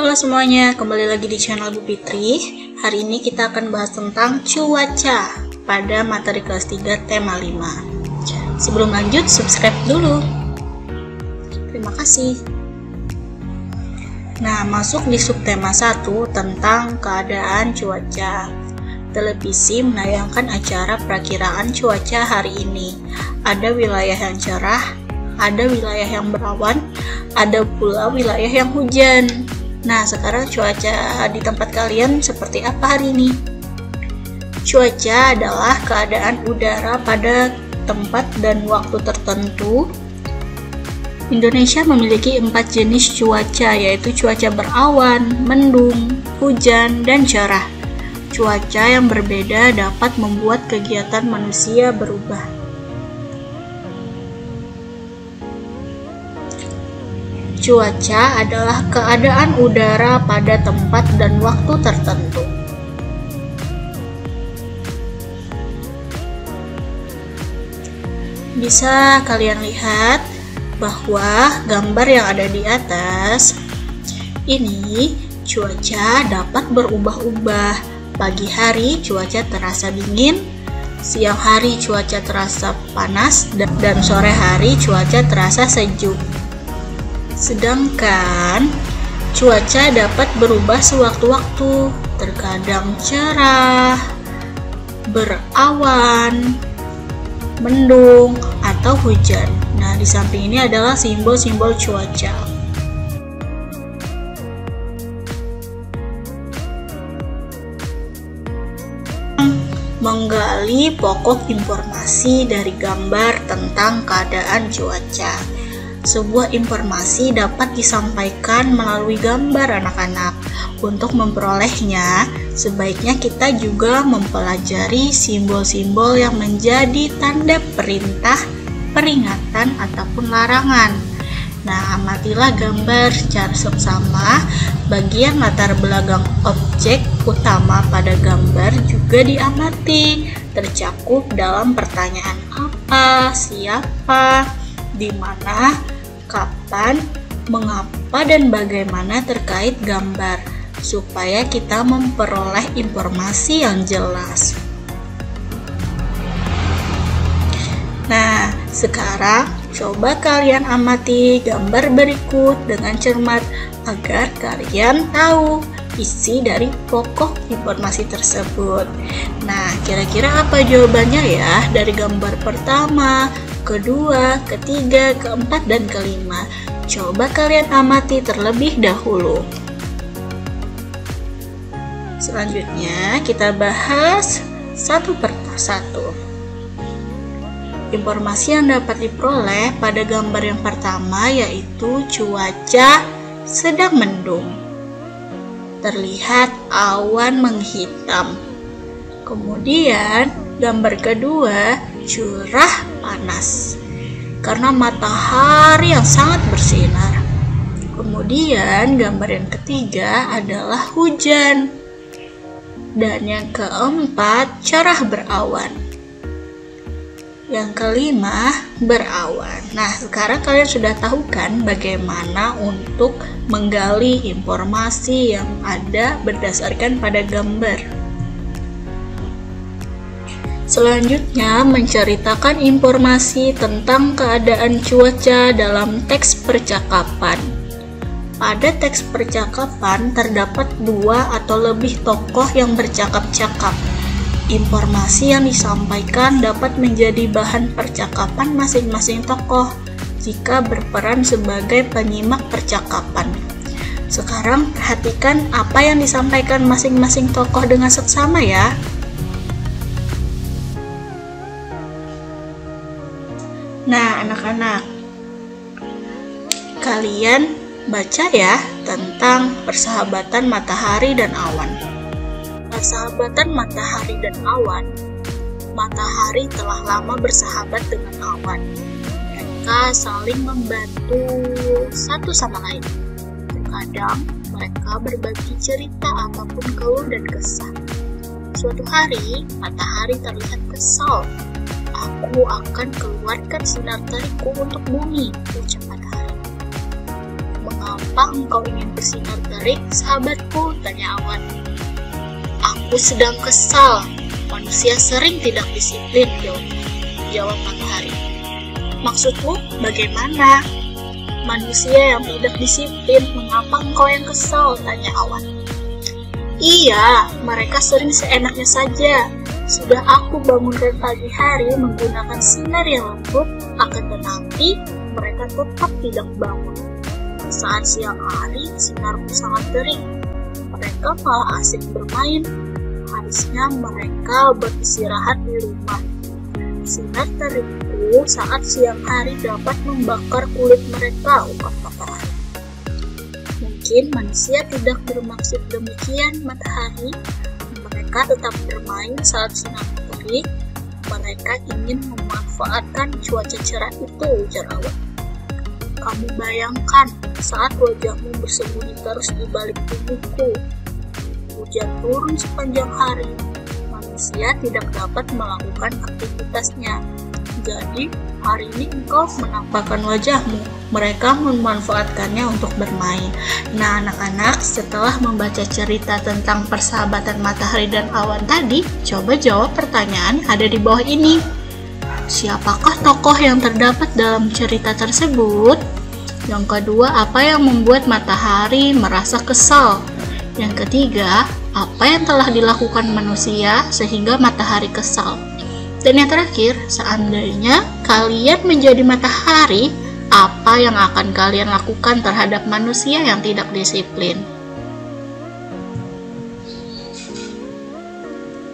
Halo semuanya, kembali lagi di channel Bu Fitri. Hari ini kita akan bahas tentang cuaca pada materi kelas 3 tema 5. Sebelum lanjut, subscribe dulu. Terima kasih. Nah, masuk di subtema 1 tentang keadaan cuaca. Televisi menayangkan acara perakiraan cuaca hari ini. Ada wilayah yang cerah, ada wilayah yang berawan, ada pula wilayah yang hujan. Nah, sekarang cuaca di tempat kalian seperti apa hari ini? Cuaca adalah keadaan udara pada tempat dan waktu tertentu. Indonesia memiliki 4 jenis cuaca, yaitu cuaca berawan, mendung, hujan, dan cerah. Cuaca yang berbeda dapat membuat kegiatan manusia berubah. Cuaca adalah keadaan udara pada tempat dan waktu tertentu. Bisa kalian lihat bahwa gambar yang ada di atas ini cuaca dapat berubah-ubah. Pagi hari cuaca terasa dingin, siang hari cuaca terasa panas, dan sore hari cuaca terasa sejuk. Sedangkan cuaca dapat berubah sewaktu-waktu, terkadang cerah, berawan, mendung, atau hujan. Nah, di samping ini adalah simbol-simbol cuaca. Menggali pokok informasi dari gambar tentang keadaan cuaca. Sebuah informasi dapat disampaikan melalui gambar anak-anak. Untuk memperolehnya, sebaiknya kita juga mempelajari simbol-simbol yang menjadi tanda perintah, peringatan, ataupun larangan. Nah, amatilah gambar secara seksama. Bagian latar belakang objek utama pada gambar juga diamati. Tercakup dalam pertanyaan apa, siapa, di mana, kapan, mengapa, dan bagaimana terkait gambar, supaya kita memperoleh informasi yang jelas. Nah, sekarang coba kalian amati gambar berikut dengan cermat agar kalian tahu isi dari pokok informasi tersebut. Nah, kira-kira apa jawabannya ya dari gambar pertama, kedua, ketiga, keempat, dan kelima? Coba kalian amati terlebih dahulu. Selanjutnya kita bahas satu per satu. Informasi yang dapat diperoleh pada gambar yang pertama yaitu cuaca sedang mendung. Terlihat awan menghitam. Kemudian gambar kedua cerah panas karena matahari yang sangat bersinar. Kemudian gambar yang ketiga adalah hujan, dan yang keempat cerah berawan, yang kelima berawan. Nah, sekarang kalian sudah tahu kan bagaimana untuk menggali informasi yang ada berdasarkan pada gambar. Selanjutnya, menceritakan informasi tentang keadaan cuaca dalam teks percakapan. Pada teks percakapan terdapat 2 atau lebih tokoh yang bercakap-cakap. Informasi yang disampaikan dapat menjadi bahan percakapan masing-masing tokoh jika berperan sebagai penyimak percakapan. Sekarang perhatikan apa yang disampaikan masing-masing tokoh dengan seksama ya. Nah, anak-anak, kalian baca ya tentang persahabatan matahari dan awan. Persahabatan matahari dan awan. Matahari telah lama bersahabat dengan awan. Mereka saling membantu satu sama lain. Terkadang mereka berbagi cerita ataupun keluh dan kesah. Suatu hari, matahari terlihat kesal. Aku akan keluarkan sinar terikku untuk bumi, ucap matahari. Mengapa Mengapa engkau ingin bersinar terik, sahabatku? Tanya awan. Aku sedang kesal. Manusia sering tidak disiplin, jawab matahari. Maksudmu bagaimana? Manusia yang tidak disiplin, mengapa engkau yang kesal? Tanya awan. Iya, mereka sering seenaknya saja. Sudah aku bangunkan pagi hari menggunakan sinar yang lembut, akan tetapi mereka tetap tidak bangun. Saat siang hari, sinarku sangat terik. Mereka malah asik bermain. Harusnya mereka beristirahat di rumah. Sinar terikku saat siang hari dapat membakar kulit mereka, ucap matahari. Mungkin manusia tidak bermaksud demikian, matahari. Mereka tetap bermain saat sinar terik. Mereka ingin memanfaatkan cuaca cerah itu, ujar awan. Kamu bayangkan saat wajahmu bersembunyi terus di balik tubuhku. Hujan turun sepanjang hari. Manusia tidak dapat melakukan aktivitasnya. Jadi, hari ini engkau menampakkan wajahmu. Mereka memanfaatkannya untuk bermain. Nah, anak-anak, setelah membaca cerita tentang persahabatan matahari dan awan tadi, coba jawab pertanyaan yang ada di bawah ini. Siapakah tokoh yang terdapat dalam cerita tersebut? Yang kedua, apa yang membuat matahari merasa kesal? Yang ketiga, apa yang telah dilakukan manusia sehingga matahari kesal? Dan yang terakhir, seandainya kalian menjadi matahari, apa yang akan kalian lakukan terhadap manusia yang tidak disiplin?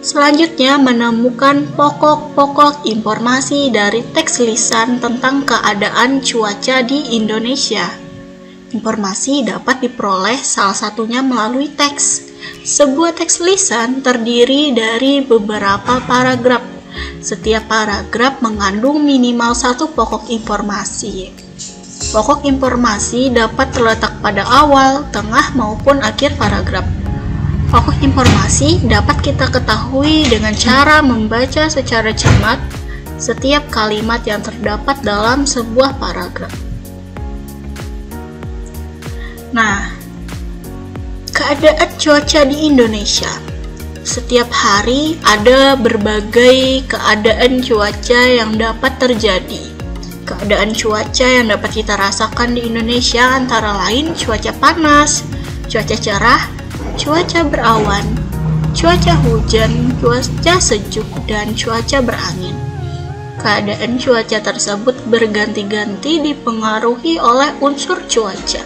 Selanjutnya, menemukan pokok-pokok informasi dari teks lisan tentang keadaan cuaca di Indonesia. Informasi dapat diperoleh salah satunya melalui teks. Sebuah teks lisan terdiri dari beberapa paragraf. Setiap paragraf mengandung minimal satu pokok informasi. Pokok informasi dapat terletak pada awal, tengah, maupun akhir paragraf. Pokok informasi dapat kita ketahui dengan cara membaca secara cermat setiap kalimat yang terdapat dalam sebuah paragraf. Nah, keadaan cuaca di Indonesia. Setiap hari ada berbagai keadaan cuaca yang dapat terjadi. Keadaan cuaca yang dapat kita rasakan di Indonesia antara lain cuaca panas, cuaca cerah, cuaca berawan, cuaca hujan, cuaca sejuk, dan cuaca berangin. Keadaan cuaca tersebut berganti-ganti dipengaruhi oleh unsur cuaca.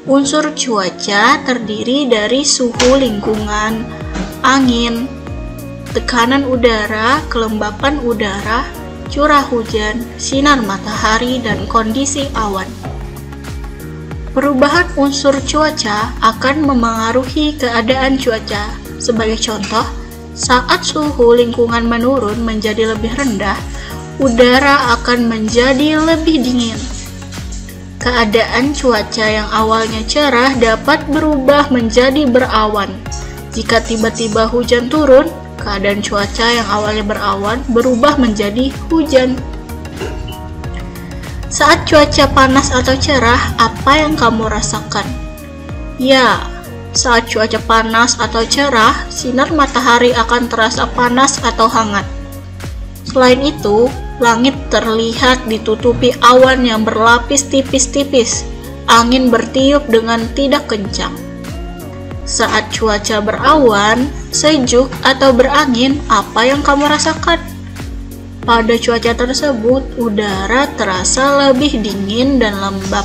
Unsur cuaca terdiri dari suhu lingkungan, angin, tekanan udara, kelembapan udara, curah hujan, sinar matahari, dan kondisi awan. Perubahan unsur cuaca akan memengaruhi keadaan cuaca. Sebagai contoh, saat suhu lingkungan menurun menjadi lebih rendah, udara akan menjadi lebih dingin. Keadaan cuaca yang awalnya cerah dapat berubah menjadi berawan. Jika tiba-tiba hujan turun, keadaan cuaca yang awalnya berawan berubah menjadi hujan. Saat cuaca panas atau cerah, apa yang kamu rasakan? Ya, saat cuaca panas atau cerah, sinar matahari akan terasa panas atau hangat. Selain itu, langit terlihat ditutupi awan yang berlapis tipis-tipis. Angin bertiup dengan tidak kencang. Saat cuaca berawan, sejuk, atau berangin, apa yang kamu rasakan? Pada cuaca tersebut, udara terasa lebih dingin dan lembab.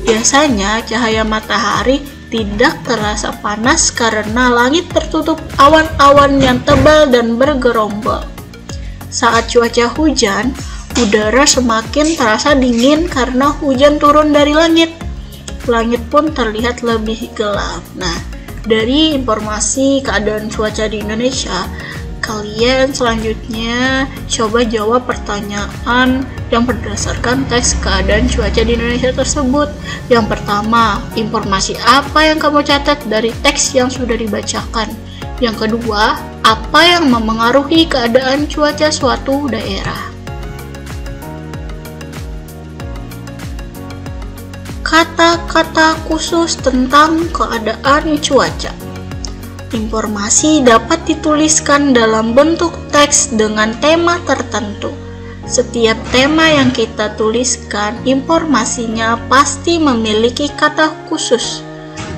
Biasanya, cahaya matahari tidak terasa panas karena langit tertutup awan-awan yang tebal dan bergerombol. Saat cuaca hujan, udara semakin terasa dingin karena hujan turun dari langit. Langit pun terlihat lebih gelap. Nah, dari informasi keadaan cuaca di Indonesia, kalian selanjutnya coba jawab pertanyaan yang berdasarkan teks keadaan cuaca di Indonesia tersebut. Yang pertama, informasi apa yang kamu catat dari teks yang sudah dibacakan? Yang kedua, apa yang memengaruhi keadaan cuaca suatu daerah? kata-kata khusus tentang keadaan cuaca. Informasi dapat dituliskan dalam bentuk teks dengan tema tertentu. Setiap tema yang kita tuliskan, informasinya pasti memiliki kata khusus.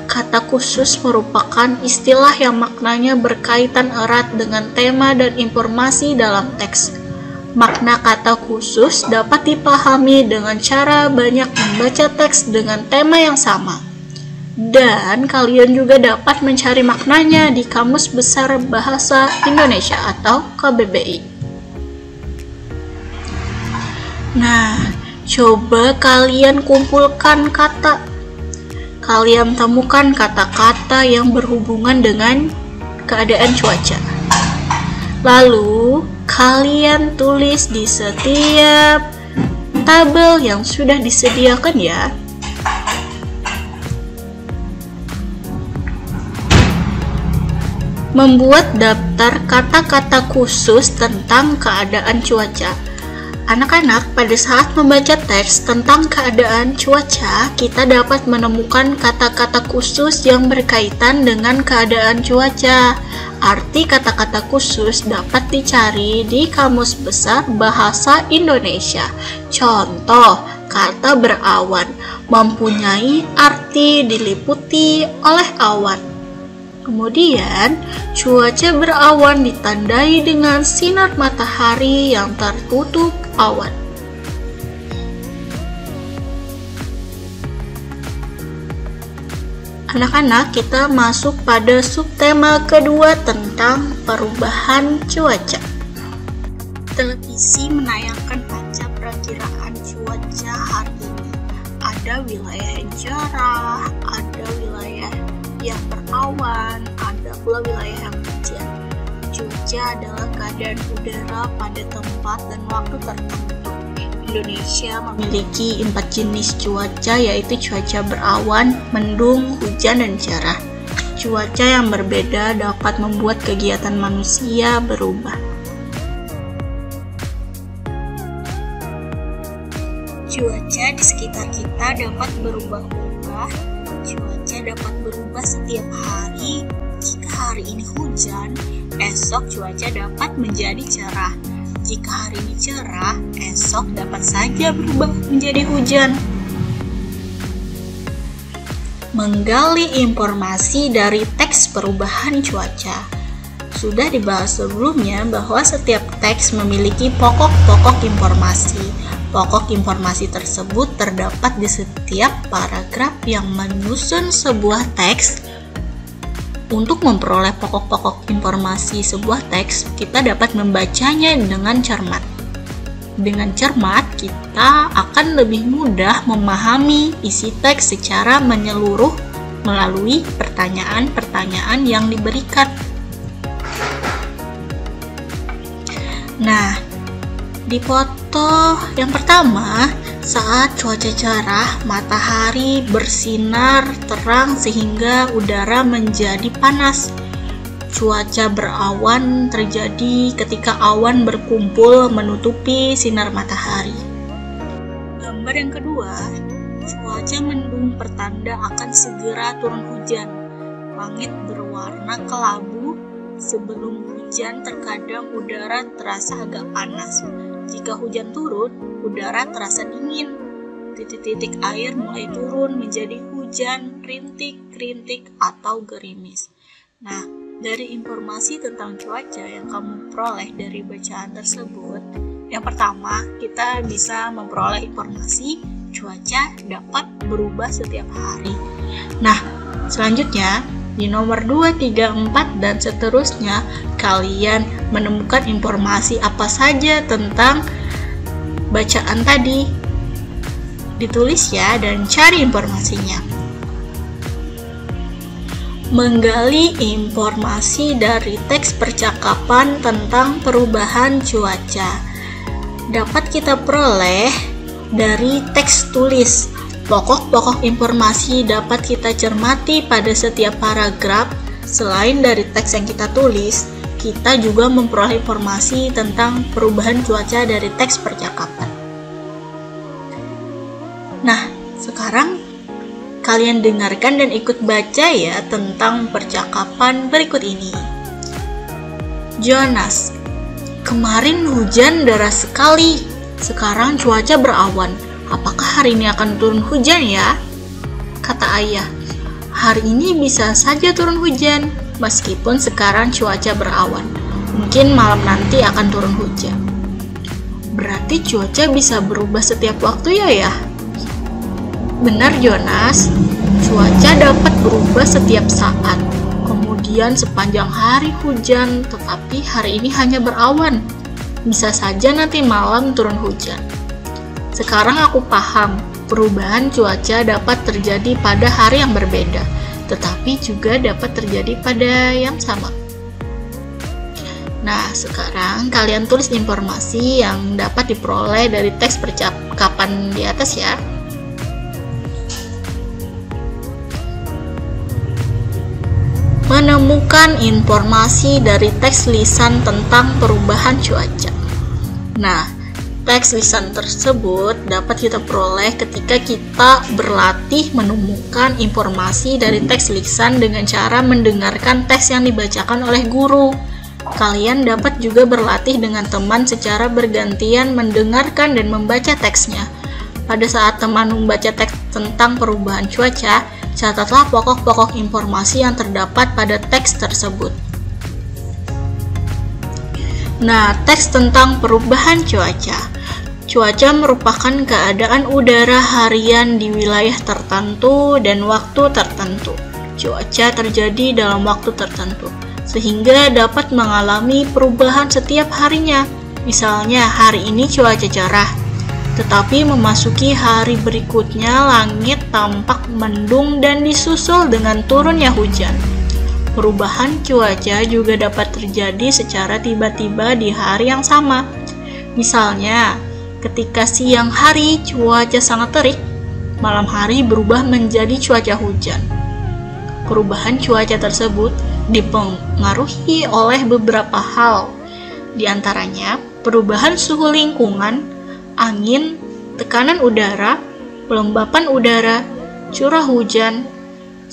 Kata khusus merupakan istilah yang maknanya berkaitan erat dengan tema dan informasi dalam teks. Makna kata khusus dapat dipahami dengan cara banyak membaca teks dengan tema yang sama. Dan kalian juga dapat mencari maknanya di Kamus Besar Bahasa Indonesia atau KBBI. Nah, coba kalian kumpulkan kata. Kalian temukan kata-kata yang berhubungan dengan keadaan cuaca. Lalu, kalian tulis di setiap tabel yang sudah disediakan ya. Membuat daftar kata-kata khusus tentang keadaan cuaca. Anak-anak, pada saat membaca teks tentang keadaan cuaca, kita dapat menemukan kata-kata khusus yang berkaitan dengan keadaan cuaca. Arti kata-kata khusus dapat dicari di Kamus Besar Bahasa Indonesia. Contoh, kata berawan mempunyai arti diliputi oleh awan. Kemudian, cuaca berawan ditandai dengan sinar matahari yang tertutup awan. Anak-anak, kita masuk pada subtema kedua tentang perubahan cuaca. Televisi menayangkan panca perakiraan cuaca hari ini. Ada wilayah yang cerah, ada wilayah yang berawan, ada pula wilayah yang hujan. Cuaca adalah keadaan udara pada tempat dan waktu tertentu. Indonesia memiliki 4 jenis cuaca, yaitu cuaca berawan, mendung, hujan, dan cerah. Cuaca yang berbeda dapat membuat kegiatan manusia berubah. Cuaca di sekitar kita dapat berubah-ubah. Cuaca dapat berubah setiap hari. Jika hari ini hujan, esok cuaca dapat menjadi cerah. Jika hari ini cerah, esok dapat saja berubah menjadi hujan. Menggali informasi dari teks perubahan cuaca. Sudah dibahas sebelumnya bahwa setiap teks memiliki pokok-pokok informasi. Pokok informasi tersebut terdapat di setiap paragraf yang menyusun sebuah teks. Untuk memperoleh pokok-pokok informasi sebuah teks, kita dapat membacanya dengan cermat. Dengan cermat, kita akan lebih mudah memahami isi teks secara menyeluruh melalui pertanyaan-pertanyaan yang diberikan. Nah, di foto yang pertama, saat cuaca cerah, matahari bersinar terang sehingga udara menjadi panas. Cuaca berawan terjadi ketika awan berkumpul menutupi sinar matahari. Gambar yang kedua, cuaca mendung pertanda akan segera turun hujan. Langit berwarna kelabu. Sebelum hujan, terkadang udara terasa agak panas. Jika hujan turun, udara terasa dingin. Titik-titik air mulai turun menjadi hujan, rintik-rintik, atau gerimis. Nah, dari informasi tentang cuaca yang kamu peroleh dari bacaan tersebut, yang pertama, kita bisa memperoleh informasi cuaca dapat berubah setiap hari. Nah, selanjutnya, di nomor 2, 3, 4, dan seterusnya, kalian menemukan informasi apa saja tentang bacaan tadi. Ditulis ya, dan cari informasinya. Menggali informasi dari teks percakapan tentang perubahan cuaca dapat kita peroleh dari teks tulis. Pokok-pokok informasi dapat kita cermati pada setiap paragraf. Selain dari teks yang kita tulis, kita juga memperoleh informasi tentang perubahan cuaca dari teks percakapan. Nah, sekarang Kalian dengarkan dan ikut baca ya tentang percakapan berikut ini. Jonas, kemarin hujan deras sekali. Sekarang cuaca berawan. Apakah hari ini akan turun hujan ya? Kata ayah, hari ini bisa saja turun hujan, meskipun sekarang cuaca berawan. Mungkin malam nanti akan turun hujan. Berarti cuaca bisa berubah setiap waktu ya? Benar Jonas, cuaca dapat berubah setiap saat. Kemudian sepanjang hari hujan, tetapi hari ini hanya berawan. Bisa saja nanti malam turun hujan. Sekarang aku paham, perubahan cuaca dapat terjadi pada hari yang berbeda, tetapi juga dapat terjadi pada yang sama. Nah, sekarang kalian tulis informasi yang dapat diperoleh dari teks percakapan di atas ya. Menemukan informasi dari teks lisan tentang perubahan cuaca. Nah, teks lisan tersebut dapat kita peroleh ketika kita berlatih menemukan informasi dari teks lisan dengan cara mendengarkan teks yang dibacakan oleh guru. Kalian dapat juga berlatih dengan teman secara bergantian mendengarkan dan membaca teksnya. Pada saat teman membaca teks tentang perubahan cuaca, catatlah pokok-pokok informasi yang terdapat pada teks tersebut. Nah, teks tentang perubahan cuaca. Cuaca merupakan keadaan udara harian di wilayah tertentu dan waktu tertentu. Cuaca terjadi dalam waktu tertentu, sehingga dapat mengalami perubahan setiap harinya. Misalnya, hari ini cuaca cerah, tetapi memasuki hari berikutnya langit tampak mendung dan disusul dengan turunnya hujan. Perubahan cuaca juga dapat terjadi secara tiba-tiba di hari yang sama. Misalnya, ketika siang hari cuaca sangat terik, malam hari berubah menjadi cuaca hujan. Perubahan cuaca tersebut dipengaruhi oleh beberapa hal, di antaranya perubahan suhu lingkungan, angin, tekanan udara, pelembapan udara, curah hujan,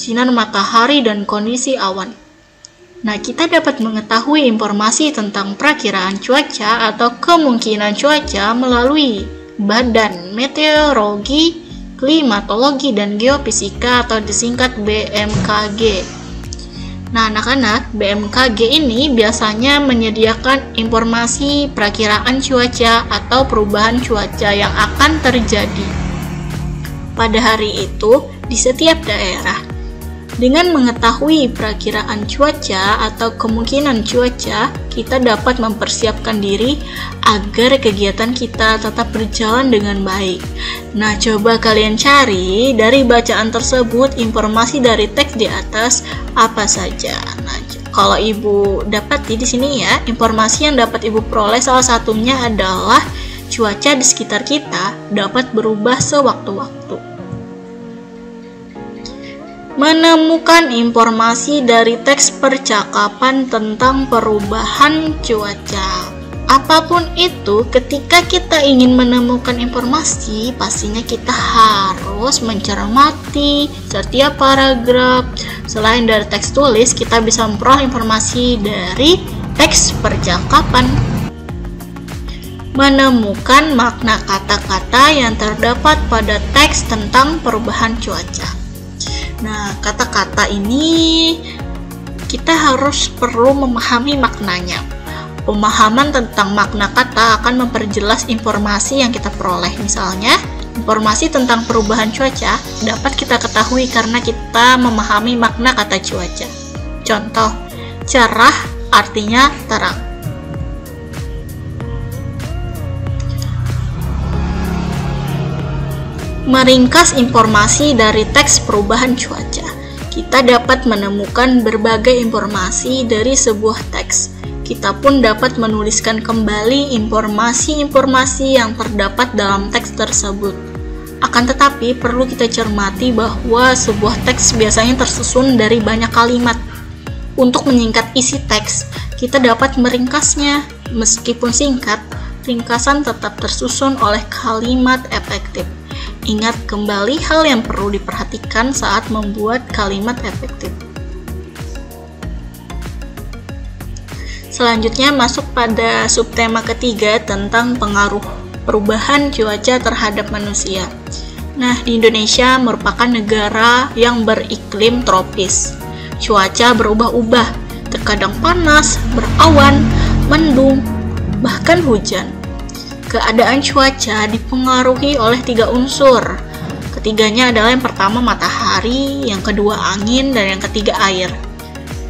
sinar matahari, dan kondisi awan. Nah, kita dapat mengetahui informasi tentang perakiraan cuaca atau kemungkinan cuaca melalui Badan Meteorologi, Klimatologi, dan Geofisika atau disingkat BMKG. Nah, anak-anak, BMKG ini biasanya menyediakan informasi perakiraan cuaca atau perubahan cuaca yang akan terjadi pada hari itu di setiap daerah. Dengan mengetahui perakiraan cuaca atau kemungkinan cuaca, kita dapat mempersiapkan diri agar kegiatan kita tetap berjalan dengan baik. Nah, coba kalian cari dari bacaan tersebut informasi dari teks di atas apa saja. Nah, kalau Ibu dapati di sini ya, informasi yang dapat Ibu peroleh salah satunya adalah cuaca di sekitar kita dapat berubah sewaktu-waktu. Menemukan informasi dari teks percakapan tentang perubahan cuaca. Apapun itu, ketika kita ingin menemukan informasi, pastinya kita harus mencermati setiap paragraf. Selain dari teks tulis, kita bisa memperoleh informasi dari teks percakapan. Menemukan makna kata-kata yang terdapat pada teks tentang perubahan cuaca. Nah, kata-kata ini kita harus perlu memahami maknanya. Pemahaman tentang makna kata akan memperjelas informasi yang kita peroleh. Misalnya, informasi tentang perubahan cuaca dapat kita ketahui karena kita memahami makna kata cuaca. Contoh, cerah artinya terang. Meringkas informasi dari teks perubahan cuaca. Kita dapat menemukan berbagai informasi dari sebuah teks. Kita pun dapat menuliskan kembali informasi-informasi yang terdapat dalam teks tersebut. Akan tetapi, perlu kita cermati bahwa sebuah teks biasanya tersusun dari banyak kalimat. Untuk menyingkat isi teks, kita dapat meringkasnya. Meskipun singkat, ringkasan tetap tersusun oleh kalimat efektif. Ingat kembali hal yang perlu diperhatikan saat membuat kalimat efektif. Selanjutnya masuk pada subtema ketiga tentang pengaruh perubahan cuaca terhadap manusia. Nah, di Indonesia merupakan negara yang beriklim tropis. Cuaca berubah-ubah, terkadang panas, berawan, mendung, bahkan hujan. Keadaan cuaca dipengaruhi oleh 3 unsur. Ketiganya adalah yang pertama matahari, yang kedua angin, dan yang ketiga air.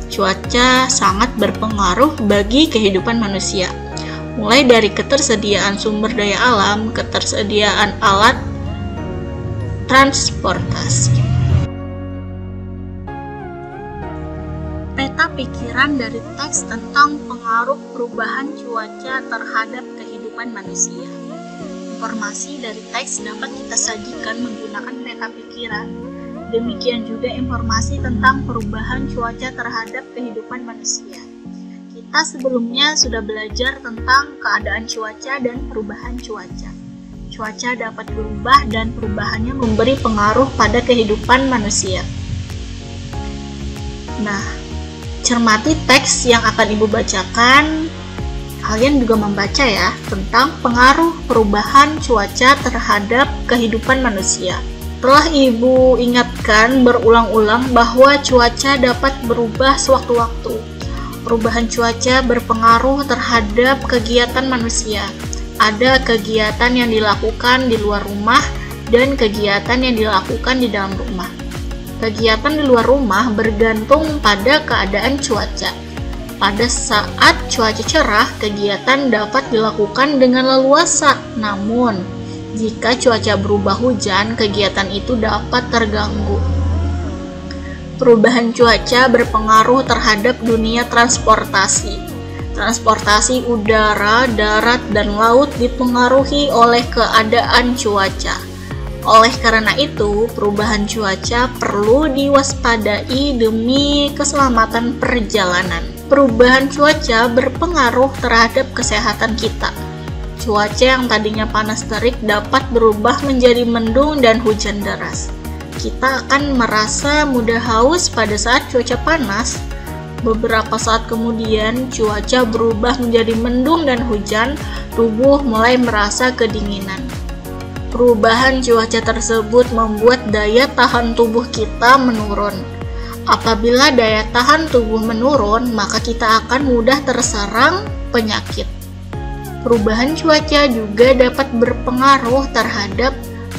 Cuaca sangat berpengaruh bagi kehidupan manusia, mulai dari ketersediaan sumber daya alam, ketersediaan alat transportasi. Peta pikiran dari teks tentang pengaruh perubahan cuaca terhadap kehidupan manusia. Informasi dari teks dapat kita sajikan menggunakan peta pikiran. Demikian juga informasi tentang perubahan cuaca terhadap kehidupan manusia. Kita sebelumnya sudah belajar tentang keadaan cuaca dan perubahan cuaca. Cuaca dapat berubah dan perubahannya memberi pengaruh pada kehidupan manusia. Nah, cermati teks yang akan Ibu bacakan. Kalian juga membaca ya tentang pengaruh perubahan cuaca terhadap kehidupan manusia. Telah Ibu ingatkan berulang-ulang bahwa cuaca dapat berubah sewaktu-waktu. Perubahan cuaca berpengaruh terhadap kegiatan manusia. Ada kegiatan yang dilakukan di luar rumah dan kegiatan yang dilakukan di dalam rumah. Kegiatan di luar rumah bergantung pada keadaan cuaca. Pada saat cuaca cerah, kegiatan dapat dilakukan dengan leluasa. Namun, jika cuaca berubah hujan, kegiatan itu dapat terganggu. Perubahan cuaca berpengaruh terhadap dunia transportasi. Transportasi udara, darat, dan laut dipengaruhi oleh keadaan cuaca. Oleh karena itu, perubahan cuaca perlu diwaspadai demi keselamatan perjalanan. Perubahan cuaca berpengaruh terhadap kesehatan kita. Cuaca yang tadinya panas terik dapat berubah menjadi mendung dan hujan deras. Kita akan merasa mudah haus pada saat cuaca panas. Beberapa saat kemudian, cuaca berubah menjadi mendung dan hujan, tubuh mulai merasa kedinginan. Perubahan cuaca tersebut membuat daya tahan tubuh kita menurun. Apabila daya tahan tubuh menurun, maka kita akan mudah terserang penyakit. Perubahan cuaca juga dapat berpengaruh terhadap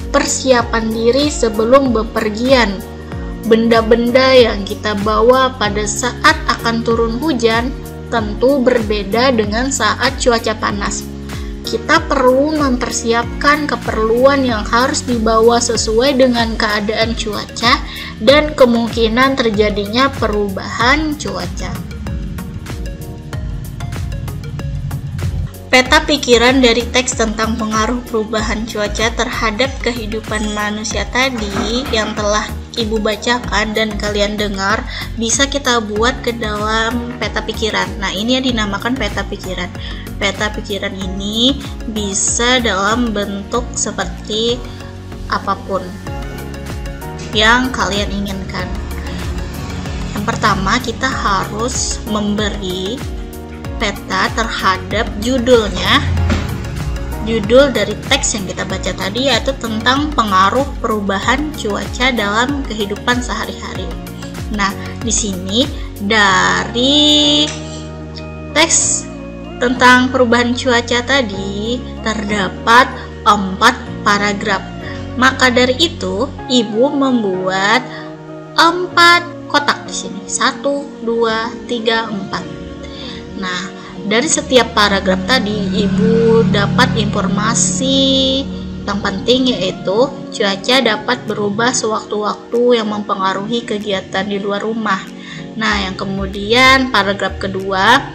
persiapan diri sebelum bepergian. Benda-benda yang kita bawa pada saat akan turun hujan tentu berbeda dengan saat cuaca panas. Kita perlu mempersiapkan keperluan yang harus dibawa sesuai dengan keadaan cuaca dan kemungkinan terjadinya perubahan cuaca. Peta pikiran dari teks tentang pengaruh perubahan cuaca terhadap kehidupan manusia tadi yang telah Ibu bacakan dan kalian dengar bisa kita buat ke dalam peta pikiran. Nah, ini yang dinamakan peta pikiran. Peta pikiran ini bisa dalam bentuk seperti apapun yang kalian inginkan. Yang pertama, kita harus memberi peta terhadap judulnya. Judul dari teks yang kita baca tadi yaitu tentang pengaruh perubahan cuaca dalam kehidupan sehari-hari. Nah, di sini dari teks tentang perubahan cuaca tadi terdapat 4 paragraf. Maka dari itu, Ibu membuat 4 kotak di sini. 1, 2, 3, 4. Nah, dari setiap paragraf tadi, Ibu dapat informasi yang penting yaitu cuaca dapat berubah sewaktu-waktu yang mempengaruhi kegiatan di luar rumah. Nah, yang kemudian paragraf kedua,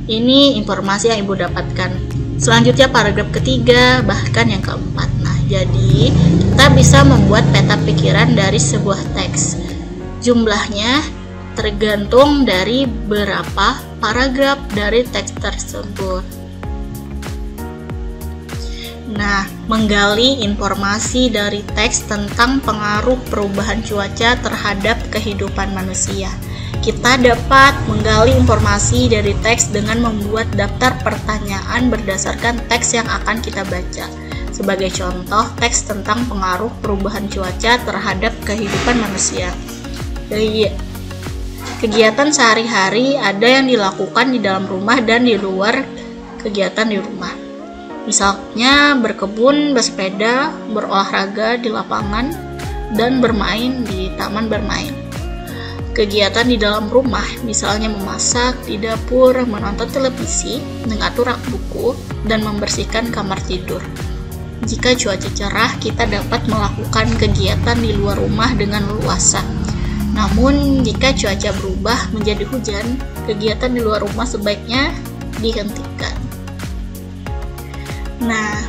ini informasi yang Ibu dapatkan. Selanjutnya paragraf ketiga, bahkan yang keempat. Nah, jadi kita bisa membuat peta pikiran dari sebuah teks. Jumlahnya tergantung dari berapa paragraf dari teks tersebut. Nah, menggali informasi dari teks tentang pengaruh perubahan cuaca terhadap kehidupan manusia. Kita dapat menggali informasi dari teks dengan membuat daftar pertanyaan berdasarkan teks yang akan kita baca. Sebagai contoh, teks tentang pengaruh perubahan cuaca terhadap kehidupan manusia. Kegiatan sehari-hari ada yang dilakukan di dalam rumah dan di luar kegiatan di rumah. Misalnya berkebun, bersepeda, berolahraga di lapangan, dan bermain di taman bermain. Kegiatan di dalam rumah, misalnya memasak di dapur, menonton televisi, mengatur rak buku, dan membersihkan kamar tidur. Jika cuaca cerah, kita dapat melakukan kegiatan di luar rumah dengan leluasa. Namun, jika cuaca berubah menjadi hujan, kegiatan di luar rumah sebaiknya dihentikan. Nah,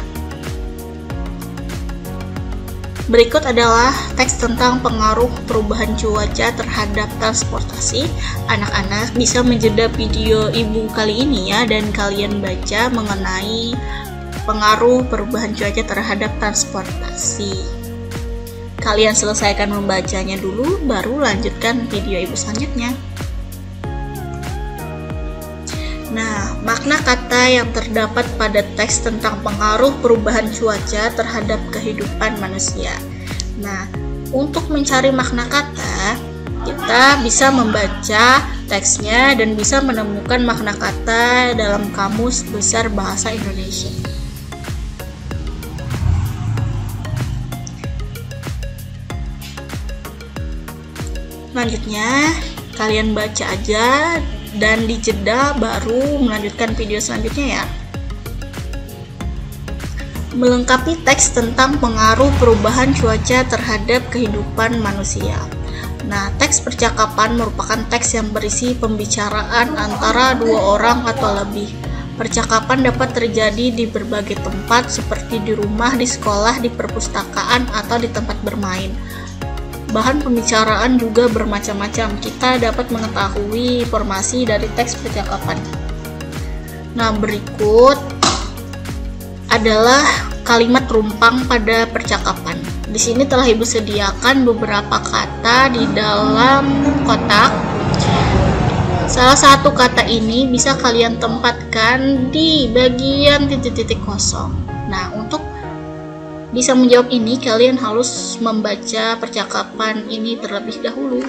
berikut adalah teks tentang pengaruh perubahan cuaca terhadap transportasi. Anak-anak bisa menjeda video ibu kali ini ya, dan kalian baca mengenai pengaruh perubahan cuaca terhadap transportasi. Kalian selesaikan membacanya dulu, baru lanjutkan video ibu selanjutnya. Nah, makna kata yang terdapat pada teks tentang pengaruh perubahan cuaca terhadap kehidupan manusia. Nah, untuk mencari makna kata, kita bisa membaca teksnya dan bisa menemukan makna kata dalam Kamus Besar Bahasa Indonesia. Selanjutnya, kalian baca aja dan dijeda baru melanjutkan video selanjutnya ya. Melengkapi teks tentang pengaruh perubahan cuaca terhadap kehidupan manusia. Nah, teks percakapan merupakan teks yang berisi pembicaraan antara dua orang atau lebih. Percakapan dapat terjadi di berbagai tempat seperti di rumah, di sekolah, di perpustakaan, atau di tempat bermain. Bahan pembicaraan juga bermacam-macam. Kita dapat mengetahui informasi dari teks percakapan. Nah, berikut adalah kalimat rumpang pada percakapan. Di sini telah Ibu sediakan beberapa kata di dalam kotak. Salah satu kata ini bisa kalian tempatkan di bagian titik-titik kosong. Nah, untuk bisa menjawab ini, kalian harus membaca percakapan ini terlebih dahulu.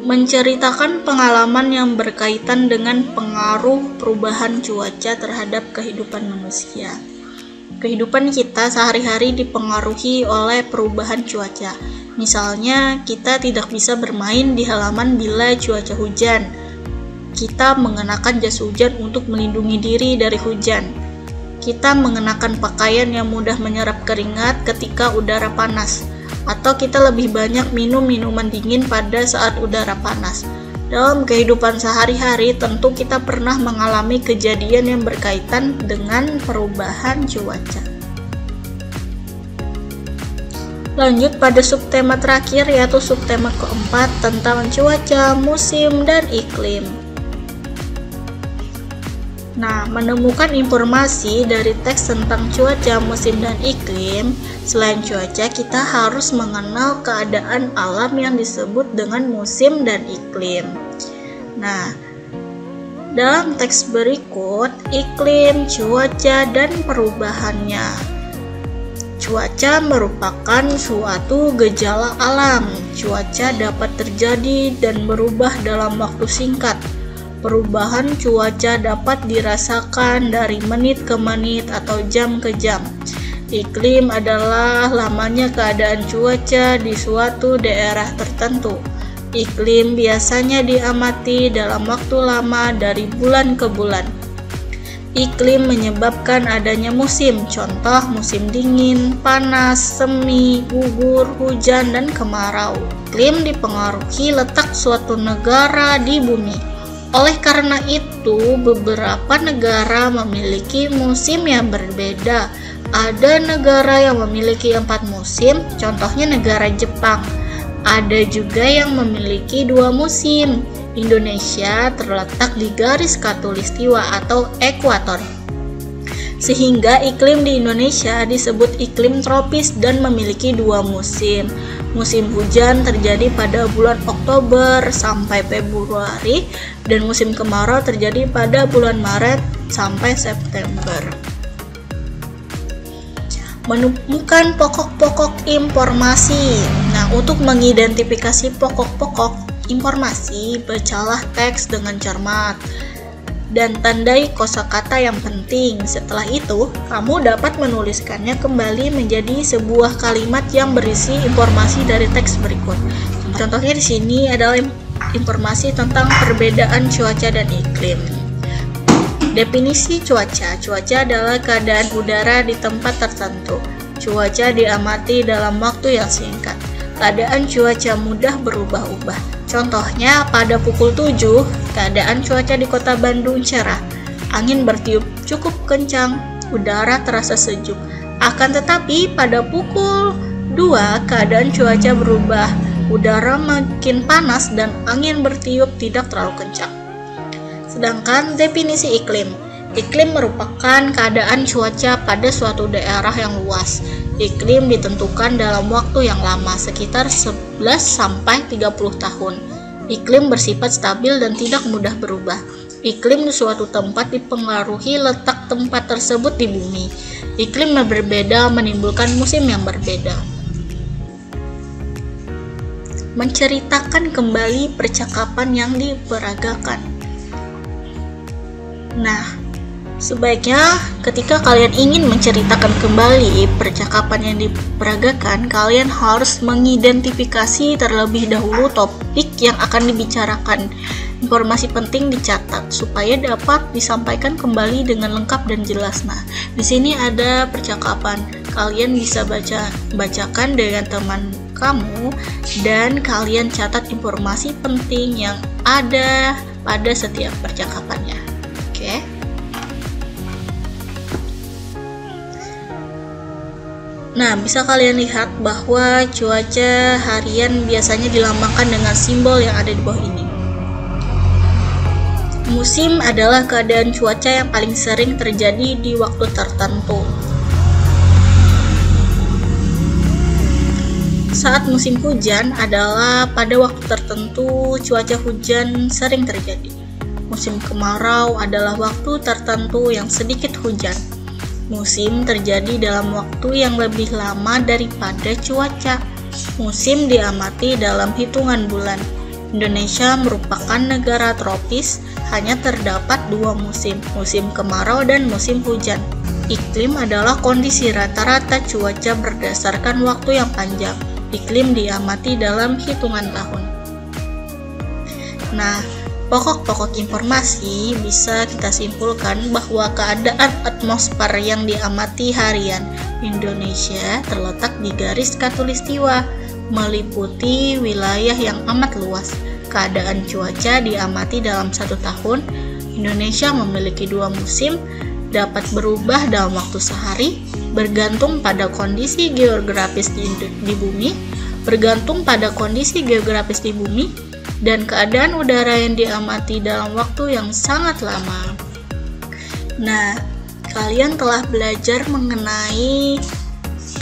Menceritakan pengalaman yang berkaitan dengan pengaruh perubahan cuaca terhadap kehidupan manusia. Kehidupan kita sehari-hari dipengaruhi oleh perubahan cuaca. Misalnya, kita tidak bisa bermain di halaman bila cuaca hujan. Kita mengenakan jas hujan untuk melindungi diri dari hujan. Kita mengenakan pakaian yang mudah menyerap keringat ketika udara panas, atau kita lebih banyak minum minuman dingin pada saat udara panas. Dalam kehidupan sehari-hari, tentu kita pernah mengalami kejadian yang berkaitan dengan perubahan cuaca. Lanjut pada subtema terakhir, yaitu subtema keempat tentang cuaca, musim, dan iklim. Nah, menemukan informasi dari teks tentang cuaca, musim, dan iklim. Selain cuaca, kita harus mengenal keadaan alam yang disebut dengan musim dan iklim. Nah, dalam teks berikut, iklim, cuaca, dan perubahannya. Cuaca merupakan suatu gejala alam. Cuaca dapat terjadi dan berubah dalam waktu singkat. Perubahan cuaca dapat dirasakan dari menit ke menit atau jam ke jam. Iklim adalah lamanya keadaan cuaca di suatu daerah tertentu. Iklim biasanya diamati dalam waktu lama dari bulan ke bulan. Iklim menyebabkan adanya musim, contoh musim dingin, panas, semi, gugur, hujan, dan kemarau. Iklim dipengaruhi letak suatu negara di bumi. Oleh karena itu, beberapa negara memiliki musim yang berbeda. Ada negara yang memiliki 4 musim, contohnya negara Jepang. Ada juga yang memiliki 2 musim. Indonesia terletak di garis khatulistiwa atau ekuator. Sehingga iklim di Indonesia disebut iklim tropis dan memiliki 2 musim. Musim hujan terjadi pada bulan Oktober sampai Februari dan musim kemarau terjadi pada bulan Maret sampai September. Menemukan pokok-pokok informasi. Nah, untuk mengidentifikasi pokok-pokok informasi, bacalah teks dengan cermat dan tandai kosakata yang penting. Setelah itu, kamu dapat menuliskannya kembali menjadi sebuah kalimat yang berisi informasi dari teks berikut. Contohnya di sini adalah informasi tentang perbedaan cuaca dan iklim. Definisi cuaca. Cuaca adalah keadaan udara di tempat tertentu. Cuaca diamati dalam waktu yang singkat. Keadaan cuaca mudah berubah-ubah. Contohnya pada pukul 7, keadaan cuaca di Kota Bandung cerah. Angin bertiup cukup kencang, udara terasa sejuk. Akan tetapi pada pukul 2, keadaan cuaca berubah. Udara makin panas dan angin bertiup tidak terlalu kencang. Sedangkan definisi iklim. Iklim merupakan keadaan cuaca pada suatu daerah yang luas. Iklim ditentukan dalam waktu yang lama, sekitar 11-30 tahun. Iklim bersifat stabil dan tidak mudah berubah. Iklim di suatu tempat dipengaruhi letak tempat tersebut di bumi. Iklim yang berbeda menimbulkan musim yang berbeda. Menceritakan kembali percakapan yang diperagakan. Nah, sebaiknya ketika kalian ingin menceritakan kembali percakapan yang diperagakan, kalian harus mengidentifikasi terlebih dahulu topik yang akan dibicarakan. Informasi penting dicatat supaya dapat disampaikan kembali dengan lengkap dan jelas. Nah, di sini ada percakapan. Kalian bisa bacakan dengan teman kamu dan kalian catat informasi penting yang ada pada setiap percakapannya. Oke. Nah, bisa kalian lihat bahwa cuaca harian biasanya dilambangkan dengan simbol yang ada di bawah ini. Musim adalah keadaan cuaca yang paling sering terjadi di waktu tertentu. Saat musim hujan adalah pada waktu tertentu cuaca hujan sering terjadi. Musim kemarau adalah waktu tertentu yang sedikit hujan. Musim terjadi dalam waktu yang lebih lama daripada cuaca. Musim diamati dalam hitungan bulan. Indonesia merupakan negara tropis, hanya terdapat 2 musim, musim kemarau dan musim hujan. Iklim adalah kondisi rata-rata cuaca berdasarkan waktu yang panjang. Iklim diamati dalam hitungan tahun. Nah, pokok-pokok informasi bisa kita simpulkan bahwa keadaan atmosfer yang diamati harian Indonesia terletak di garis khatulistiwa, meliputi wilayah yang amat luas. Keadaan cuaca diamati dalam 1 tahun. Indonesia memiliki 2 musim, dapat berubah dalam waktu sehari, bergantung pada kondisi geografis di bumi, dan keadaan udara yang diamati dalam waktu yang sangat lama. Nah, kalian telah belajar mengenai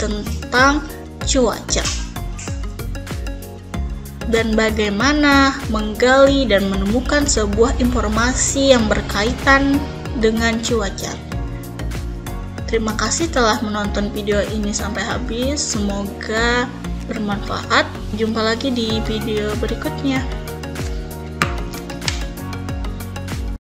tentang cuaca dan bagaimana menggali dan menemukan sebuah informasi yang berkaitan dengan cuaca. Terima kasih telah menonton video ini sampai habis. Semoga bermanfaat. Jumpa lagi di video berikutnya.